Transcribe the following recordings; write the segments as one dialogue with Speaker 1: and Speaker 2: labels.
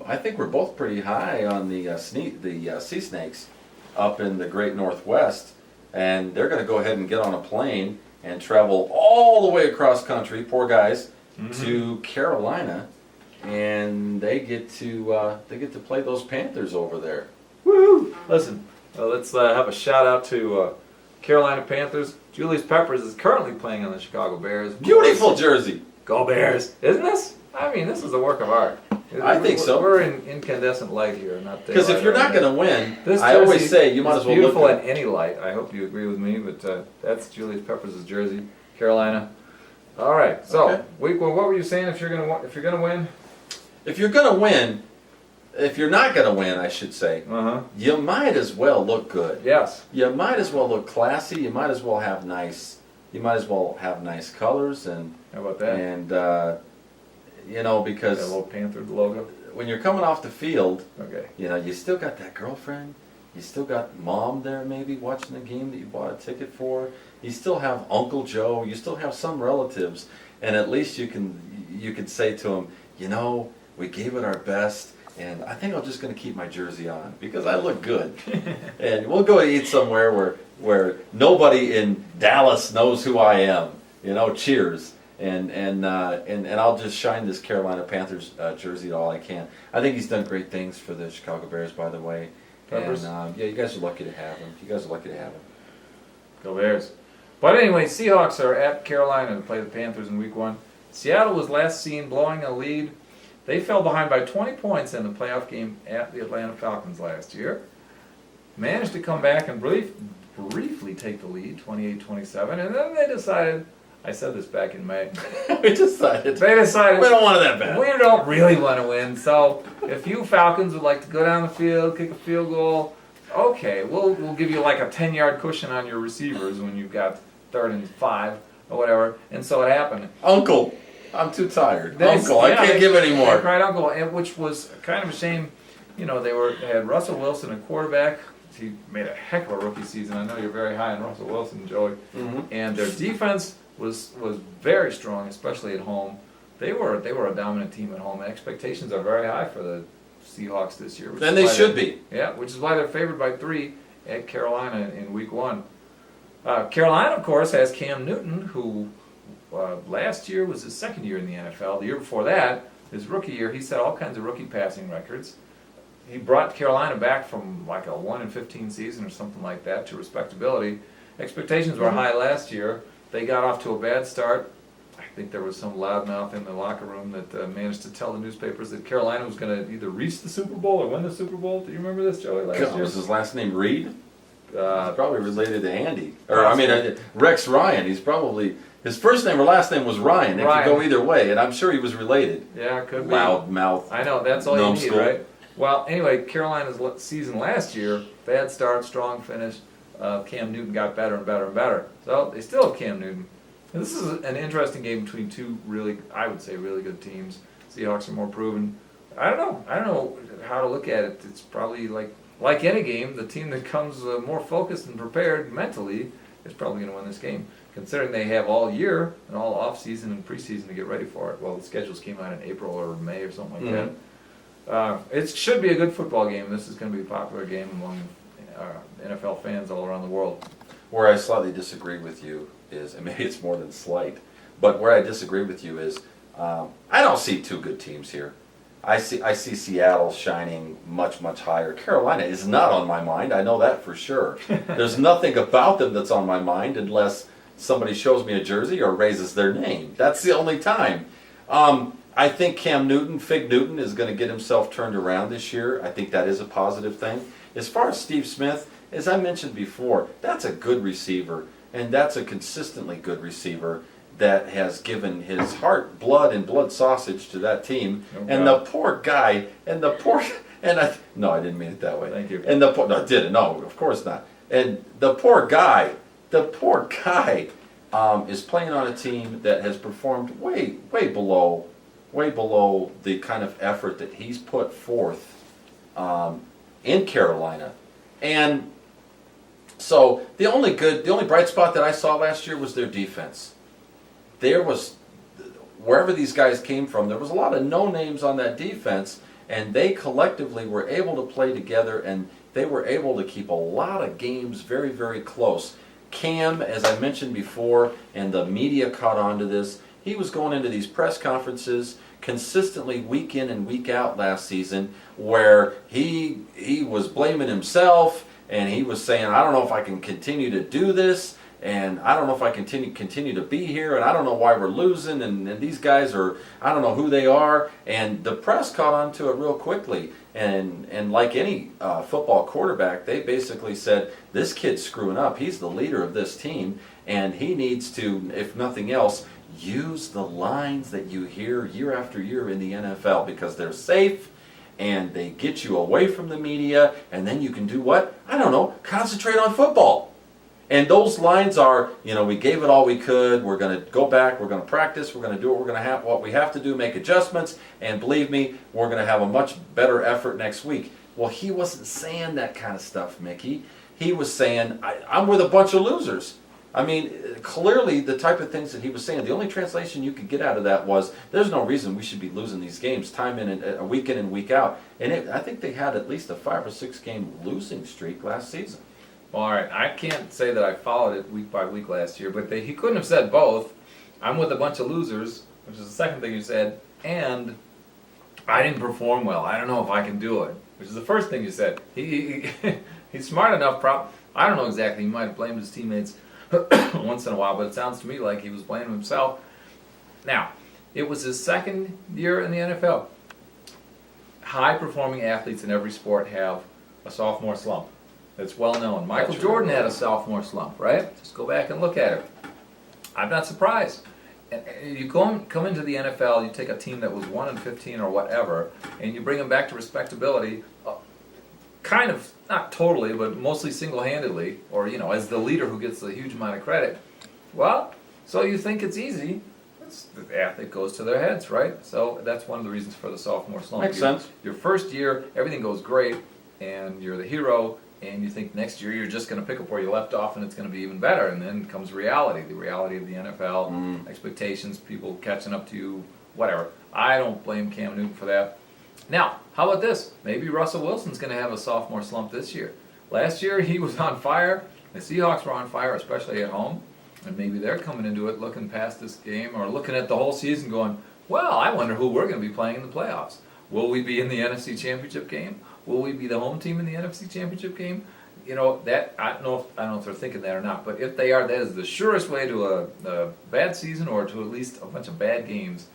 Speaker 1: I think we're both pretty high on the sea snakes up in the Great Northwest, and they're going to go ahead and get on a plane and travel all the way across country, poor guys, to Carolina, and they get to play those Panthers over there.
Speaker 2: Woo! Listen, let's have a shout out to Carolina Panthers. Julius Peppers is currently playing on the Chicago Bears.
Speaker 1: Beautiful jersey.
Speaker 2: Go Bears! Isn't this? I mean, this is a work of art.
Speaker 1: I think so.
Speaker 2: We're in incandescent light here, not
Speaker 1: because if you're not going to win,
Speaker 2: this
Speaker 1: I always say you might as well look
Speaker 2: beautiful
Speaker 1: good.
Speaker 2: in any light. I hope you agree with me, but that's Julius Peppers' jersey, Carolina. All right, so
Speaker 1: Okay.
Speaker 2: what were you saying? If you're going to win,
Speaker 1: If you're going to win, if you're not going to win, I should say, you might as well look good.
Speaker 2: Yes.
Speaker 1: You might as well look classy. You might as well have nice. You might as well have nice colors and.
Speaker 2: How about that?
Speaker 1: And because
Speaker 2: That little Panther logo.
Speaker 1: when you're coming off the field,
Speaker 2: Okay.
Speaker 1: you still got that girlfriend. You still got mom there maybe watching the game that you bought a ticket for. You still have Uncle Joe. You still have some relatives, and at least you can say to them, we gave it our best, and I think I'm just going to keep my jersey on because I look good. And we'll go eat somewhere where nobody in Dallas knows who I am. Cheers. And I'll just shine this Carolina Panthers jersey all I can. I think he's done great things for the Chicago Bears, by the way.
Speaker 2: Peppers?
Speaker 1: And you guys are lucky to have him.
Speaker 2: Go Bears. But anyway, Seahawks are at Carolina to play the Panthers in Week 1. Seattle was last seen blowing a lead. They fell behind by 20 points in the playoff game at the Atlanta Falcons last year. Managed to come back and briefly take the lead, 28-27, and then they decided, I said this back in May,
Speaker 1: They decided
Speaker 2: we
Speaker 1: don't want it that bad.
Speaker 2: We don't really want to win, so if you Falcons would like to go down the field, kick a field goal, okay, we'll give you like a 10-yard cushion on your receivers when you've got 3rd and 5 or whatever. And so it happened.
Speaker 1: Uncle, I'm too tired. Uncle, I can't give any more.
Speaker 2: They cried uncle, which was kind of a shame. They had Russell Wilson, a quarterback. He made a heck of a rookie season. I know you're very high on Russell Wilson, Joey. And their defense was very strong, especially at home. They were a dominant team at home. And expectations are very high for the Seahawks this year.
Speaker 1: And they should be.
Speaker 2: Yeah, which is why they're favored by 3 at Carolina in Week 1. Carolina, of course, has Cam Newton, who last year was his 2nd year in the NFL. The year before that, his rookie year, he set all kinds of rookie passing records. He brought Carolina back from like a 1-15 season or something like that to respectability. Expectations were high last year. They got off to a bad start. I think there was some loudmouth in the locker room that managed to tell the newspapers that Carolina was going to either reach the Super Bowl or win the Super Bowl. Do you remember this, Joey, last year?
Speaker 1: Was his last name Reed? He's probably related to Andy. Rex Ryan. He's probably... His first name or last name was Ryan. It could go either way, and I'm sure he was related.
Speaker 2: Yeah, it could be.
Speaker 1: Loud mouth.
Speaker 2: I know, that's all you need, right? Well, anyway, Carolina's season last year, bad start, strong finish. Cam Newton got better and better and better. So they still have Cam Newton. And this is an interesting game between two really good teams. Seahawks are more proven. I don't know how to look at it. It's probably like any game, the team that comes more focused and prepared mentally is probably going to win this game, considering they have all year and all off-season and preseason to get ready for it. Well, the schedules came out in April or May or something like that. It should be a good football game. This is going to be a popular game among NFL fans all around the world.
Speaker 1: Where I slightly disagree with you is, and maybe it's more than slight, but where I disagree with you is, I don't see two good teams here. I see Seattle shining much, much higher. Carolina is not on my mind. I know that for sure. There's nothing about them that's on my mind unless somebody shows me a jersey or raises their name. That's the only time. I think Cam Newton, Fig Newton, is going to get himself turned around this year. I think that is a positive thing. As far as Steve Smith, as I mentioned before, that's a good receiver, and that's a consistently good receiver that has given his heart, blood, and blood sausage to that team. And the poor guy, no, I didn't mean it that way.
Speaker 2: Thank you.
Speaker 1: And no, I didn't. No, of course not. And the poor guy is playing on a team that has performed way below the kind of effort that he's put forth in Carolina. And so the only bright spot that I saw last year was their defense. There was, wherever these guys came from, there was a lot of no names on that defense, and they collectively were able to play together, and they were able to keep a lot of games very, very close. Cam, as I mentioned before, and the media caught on to this, he was going into these press conferences consistently week in and week out last season where he was blaming himself, and he was saying, I don't know if I can continue to do this, and I don't know if I continue to be here, and I don't know why we're losing, and these guys are, I don't know who they are, and the press caught on to it real quickly, and like any football quarterback, they basically said, this kid's screwing up, he's the leader of this team, and he needs to, if nothing else, use the lines that you hear year after year in the NFL, because they're safe, and they get you away from the media, and then you can do what? I don't know, concentrate on football. And those lines are, we gave it all we could, we're going to go back, we're going to practice, we're going to do what we have to do, make adjustments, and believe me, we're going to have a much better effort next week. Well, he wasn't saying that kind of stuff, Mickey. He was saying, I'm with a bunch of losers. I mean, clearly the type of things that he was saying, the only translation you could get out of that was, there's no reason we should be losing these games time in and week in and week out. And I think they had at least a 5 or 6 game losing streak last season.
Speaker 2: Well, all right, I can't say that I followed it week by week last year, but he couldn't have said both. I'm with a bunch of losers, which is the second thing you said, and I didn't perform well. I don't know if I can do it, which is the first thing you said. He's smart enough, I don't know exactly, he might have blamed his teammates once in a while, but it sounds to me like he was blaming himself. Now, it was his second year in the NFL. High-performing athletes in every sport have a sophomore slump. It's well known. Michael Jordan had a sophomore slump, right? Just go back and look at it. I'm not surprised. You come into the NFL, you take a team that was 1-15 or whatever, and you bring them back to respectability, kind of, not totally, but mostly single-handedly, or, as the leader who gets a huge amount of credit. Well, so you think it's easy. The athlete goes to their heads, right? So that's one of the reasons for the sophomore slump.
Speaker 1: Makes sense.
Speaker 2: Your first year, everything goes great, and you're the hero, and you think next year you're just going to pick up where you left off and it's going to be even better, and then comes reality, the reality of the NFL, expectations, people catching up to you, whatever. I don't blame Cam Newton for that. Now, how about this? Maybe Russell Wilson's going to have a sophomore slump this year. Last year he was on fire, the Seahawks were on fire, especially at home, and maybe they're coming into it looking past this game or looking at the whole season going, well, I wonder who we're going to be playing in the playoffs. Will we be in the NFC Championship game? Will we be the home team in the NFC Championship game? That I don't know if they're thinking that or not. But if they are, that is the surest way to a bad season or to at least a bunch of bad games.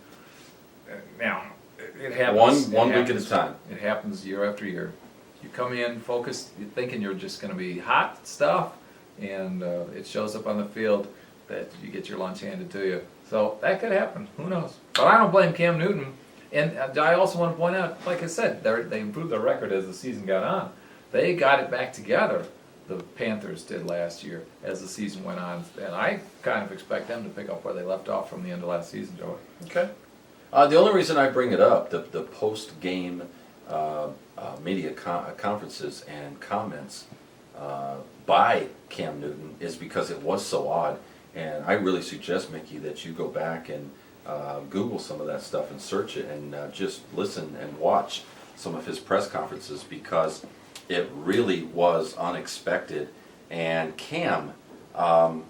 Speaker 2: Now, it happens.
Speaker 1: One week at a time.
Speaker 2: It happens year after year. You come in focused, thinking you're just going to be hot stuff, and it shows up on the field that you get your lunch handed to you. So that could happen. Who knows? But I don't blame Cam Newton. And I also want to point out, like I said, they improved their record as the season got on. They got it back together, the Panthers did last year, as the season went on. And I kind of expect them to pick up where they left off from the end of last season, Joey.
Speaker 1: Okay. The only reason I bring it up, the post-game media conferences and comments by Cam Newton, is because it was so odd. And I really suggest, Mickey, that you go back and Google some of that stuff and search it and just listen and watch some of his press conferences, because it really was unexpected. And Cam,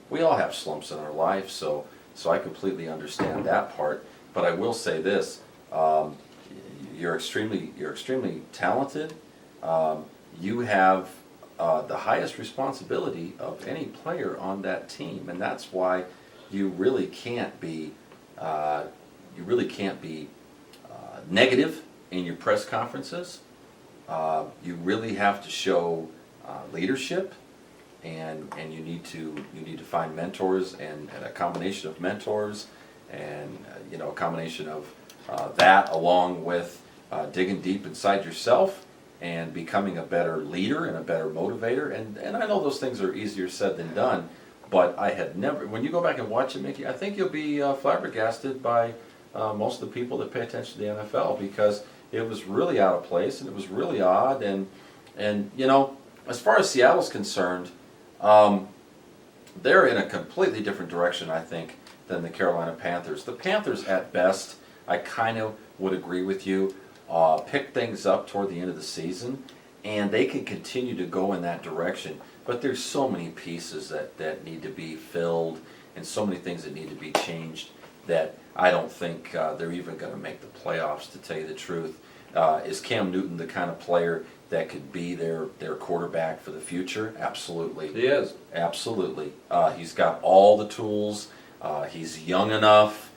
Speaker 1: we all have slumps in our life, so I completely understand that part. But I will say this: you're extremely talented. You have the highest responsibility of any player on that team, and that's why you really can't be negative in your press conferences. You really have to show leadership, and you need to find mentors and a combination of mentors, and a combination of that along with digging deep inside yourself and becoming a better leader and a better motivator. And I know those things are easier said than done, but I had never, when you go back and watch it, Mickey, I think you'll be flabbergasted by most of the people that pay attention to the NFL, because it was really out of place and it was really odd. And as far as Seattle's concerned, they're in a completely different direction, I think, than the Carolina Panthers. The Panthers, at best, I kind of would agree with you. pick things up toward the end of the season, and they can continue to go in that direction. But there's so many pieces that need to be filled and so many things that need to be changed that I don't think they're even going to make the playoffs, to tell you the truth. Is Cam Newton the kind of player that could be their quarterback for the future? Absolutely.
Speaker 2: He is.
Speaker 1: Absolutely. He's got all the tools. He's young enough.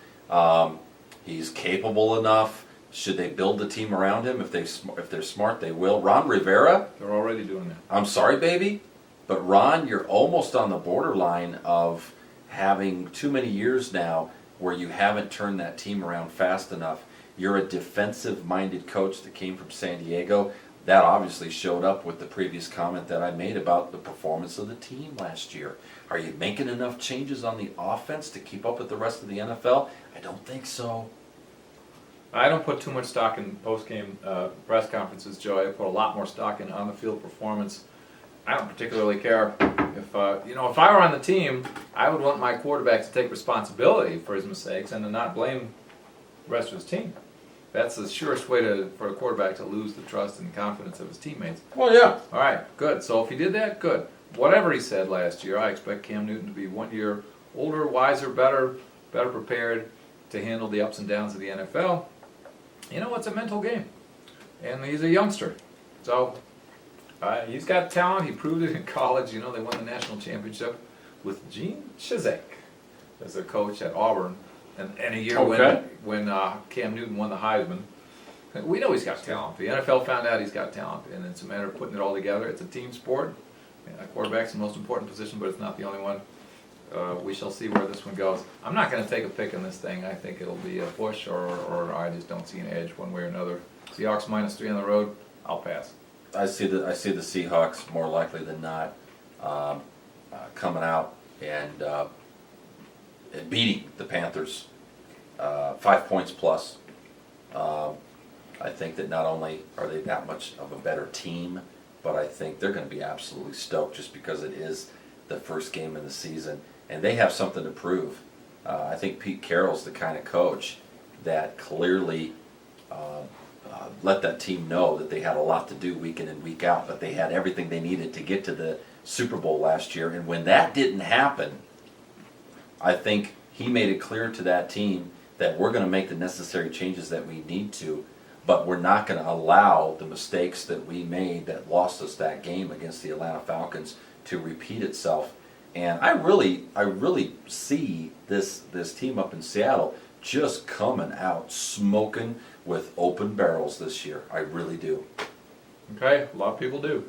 Speaker 1: He's capable enough. Should they build the team around him? If they're smart, they will. Ron Rivera,
Speaker 2: They're already doing that.
Speaker 1: I'm sorry, baby, but Ron, you're almost on the borderline of having too many years now where you haven't turned that team around fast enough. You're a defensive-minded coach that came from San Diego. That obviously showed up with the previous comment that I made about the performance of the team last year. Are you making enough changes on the offense to keep up with the rest of the NFL? I don't think so.
Speaker 2: I don't put too much stock in post-game press conferences, Joe. I put a lot more stock in on-the-field performance. I don't particularly care if if I were on the team, I would want my quarterback to take responsibility for his mistakes and to not blame the rest of his team. That's the surest way for a quarterback to lose the trust and confidence of his teammates.
Speaker 1: Well, yeah.
Speaker 2: All right, good. So if he did that, good. Whatever he said last year, I expect Cam Newton to be 1 year older, wiser, better prepared to handle the ups and downs of the NFL. You know, it's a mental game, and he's a youngster. So he's got talent. He proved it in college. You know, they won the national championship with Gene Chizik as a coach at Auburn. And a year when Cam Newton won the Heisman. We know he's got talent. The NFL found out he's got talent, and it's a matter of putting it all together. It's a team sport. Quarterback's the most important position, but it's not the only one. We shall see where this one goes. I'm not going to take a pick in this thing. I think it'll be a push, or I just don't see an edge one way or another. Seahawks -3 on the road. I'll pass.
Speaker 1: I see the Seahawks more likely than not coming out and beating the Panthers 5 points plus. I think that not only are they that much of a better team, but I think they're going to be absolutely stoked just because it is the first game of the season, and they have something to prove. I think Pete Carroll's the kind of coach that clearly let that team know that they had a lot to do week in and week out, but they had everything they needed to get to the Super Bowl last year, and when that didn't happen, I think he made it clear to that team that we're going to make the necessary changes that we need to, but we're not going to allow the mistakes that we made that lost us that game against the Atlanta Falcons to repeat itself. And I really see this team up in Seattle just coming out smoking with open barrels this year. I really do.
Speaker 2: Okay, a lot of people do.